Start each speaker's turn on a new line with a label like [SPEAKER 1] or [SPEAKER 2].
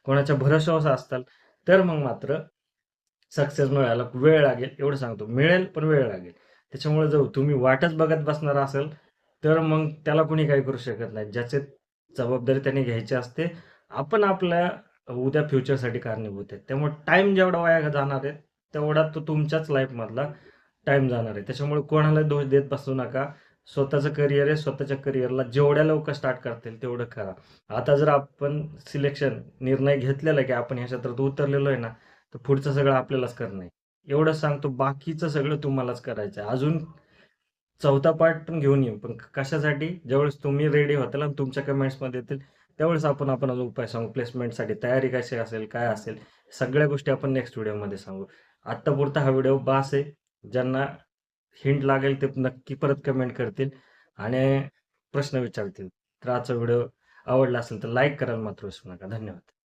[SPEAKER 1] कोणाच्या भरोश्यावर असताल तर मग मात्र सक्सेस मिळायला वेळ लागेल, एवढं सांगतो. मिळेल पण वेळ लागेल. त्याच्यामुळे जर तुम्ही वाटच बघत बसणार असाल तर मग त्याला कोणी काही करू शकत नाही. ज्याची जबाबदारी त्याने घ्यायची असते. आपण आपल्या उद्या फ्युचरसाठी कारणीभूत आहे. त्यामुळे टाईम जेवढा वाया जाणार आहे तेवढा तो तुमच्याच लाईफमधला टाईम जाणार आहे. त्याच्यामुळे कोणाला दोष देत बसू नका. स्वतःचं करिअर आहे, स्वतःच्या करिअरला जेवढ्या लवकर स्टार्ट करता येईल तेवढं करा. आता जर आपण निर्णय घेतलेला आहे की आपण ह्या क्षेत्रात उतरलेलो आहे ना, तर पुढचं सगळं आपल्यालाच करणं आहे. एवढंच सांगतो, बाकीचं सगळं तुम्हालाच करायचं आहे. अजून चौथा पार्ट पण घेऊन येऊ, पण कशासाठी? ज्यावेळेस तुम्ही रेडी होताल आणि तुमच्या कमेंट्समध्ये येतील त्यावेळेस आपण अजून उपाय सांगू. प्लेसमेंटसाठी तयारी कशी असेल, काय असेल, सगळ्या गोष्टी आपण नेक्स्ट व्हिडिओमध्ये सांगू. आत्तापुरता हा व्हिडिओ बास आहे. ज्यांना हिंट लागेल ते नक्की परत कमेंट करतील आणि प्रश्न विचारतील. तर आजचा व्हिडिओ आवडला असेल तर लाईक करायला मात्र विसरू नका. धन्यवाद.